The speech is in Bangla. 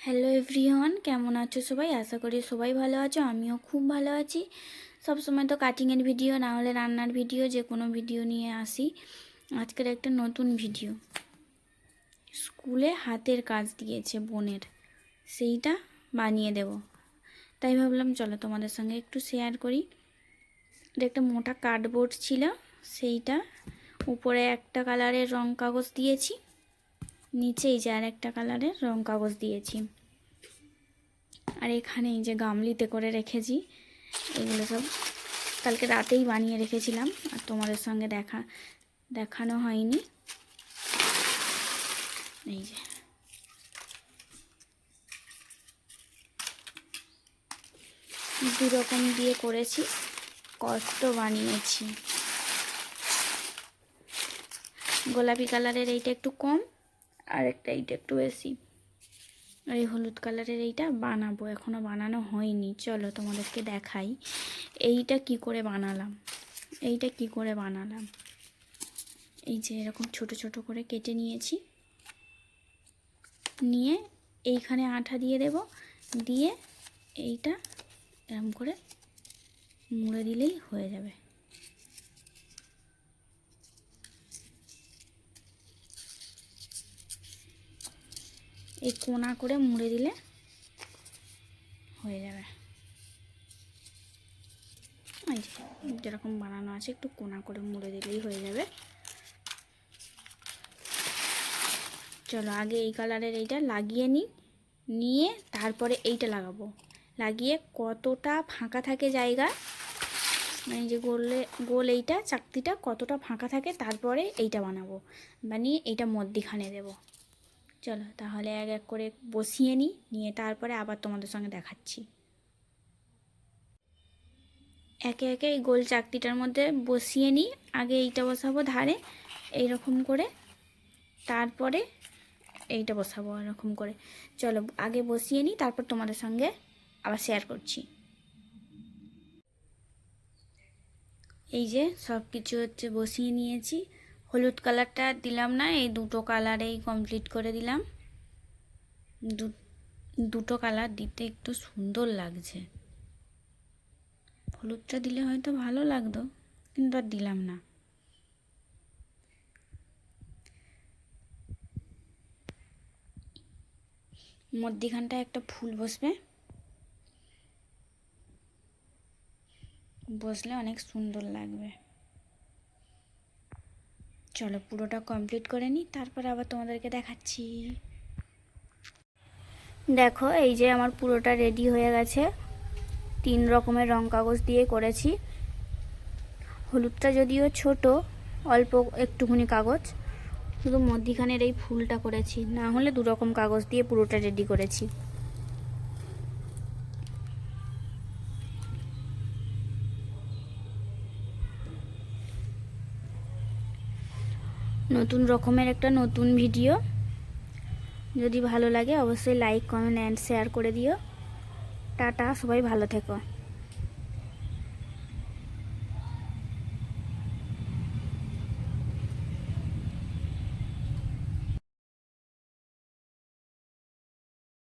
হ্যালো এভরিওয়ান, কেমন আছো সবাই? আশা করি সবাই ভালো আছো। আমিও খুব ভালো আছি। সব সময় তো কাটিংয়ের ভিডিও না হলে রান্নার ভিডিও, যে কোনো ভিডিও নিয়ে আসি। আজকের একটা নতুন ভিডিও, স্কুলে হাতের কাজ দিয়েছে বোনের, সেইটা বানিয়ে দেব। তাই ভাবলাম চলো তোমাদের সঙ্গে একটু শেয়ার করি। এটা একটা মোটা কার্ডবোর্ড ছিল, সেইটা উপরে একটা কালারের রং কাগজ দিয়েছি, নিচেই যে আর একটা কালারের রং কাগজ দিয়েছি। আর এখানে এই যে গামলিতে করে রেখেছি, এগুলো সব কালকে রাতেই বানিয়ে রেখেছিলাম, আর তোমাদের সঙ্গে দেখানো হয়নি। এই যে দু রকম দিয়ে করেছি, কষ্ট বানিয়েছি। গোলাপি কালারের এইটা একটু কম, আর একটা এইটা একটু বেশি। আর এই হলুদ কালারের এইটা বানাবো, এখনও বানানো হয়নি। চলো তোমাদেরকে দেখাই এইটা কি করে বানালাম। এই যে এরকম ছোট ছোট করে কেটে নিয়েছি, নিয়ে এইখানে আঠা দিয়ে দেব, দিয়ে এইটা এরকম করে মুড়ে দিলেই হয়ে যাবে। এই কোনা করে মুড়ে দিলে হয়ে যাবে। এই যে যেরকম বানানো আছে, একটু কোনা করে মুড়ে দিলেই হয়ে যাবে। চলো আগে এই কালারের এইটা লাগিয়ে নিয়ে তারপরে এইটা লাগাবো। লাগিয়ে কতটা ফাঁকা থাকে জায়গা, মানে যে গোল এইটা চাকতিটা কতটা ফাঁকা থাকে, তারপরে এইটা বানিয়ে এইটা মধ্যিখানে দেব। চলো তাহলে এক এক করে বসিয়ে নিয়ে তারপরে আবার তোমাদের সঙ্গে দেখাচ্ছি। একে একে এই গোল চাকতিটার মধ্যে বসিয়ে আগে এইটা বসাবো ধারে এইরকম করে, তারপরে এইটা বসাবো এরকম করে। চলো আগে বসিয়ে তারপর তোমাদের সঙ্গে আবার শেয়ার করছি। এই যে সব কিছু বসিয়ে নিয়েছি। হলুদ কালারটা দিলাম না, এই দুটো কালারেই কমপ্লিট করে দিলাম। দুটো কালার দিতে একটু সুন্দর লাগছে। হলুদটা দিলে হয়তো ভালো লাগতো, কিন্তু আর দিলাম না। মধ্যিখানটায় একটা ফুল বসলে অনেক সুন্দর লাগবে। চলো পুরোটা কমপ্লিট করে তারপর আবার তোমাদেরকে দেখাচ্ছি। দেখো এই যে আমার পুরোটা রেডি হয়ে গেছে। 3 রকমের রং কাগজ দিয়ে করেছি। হলুদটা যদিও ছোট, অল্প একটুখানি কাগজ, শুধু মধ্যিখানের এই ফুলটা করেছি, না হলে 2 রকম কাগজ দিয়ে পুরোটা রেডি করেছি। নতুন রকমের একটা নতুন ভিডিও, যদি ভালো লাগে অবশ্যই লাইক, কমেন্ট অ্যান্ড শেয়ার করে দিও। টাটা, সবাই ভালো থেকো।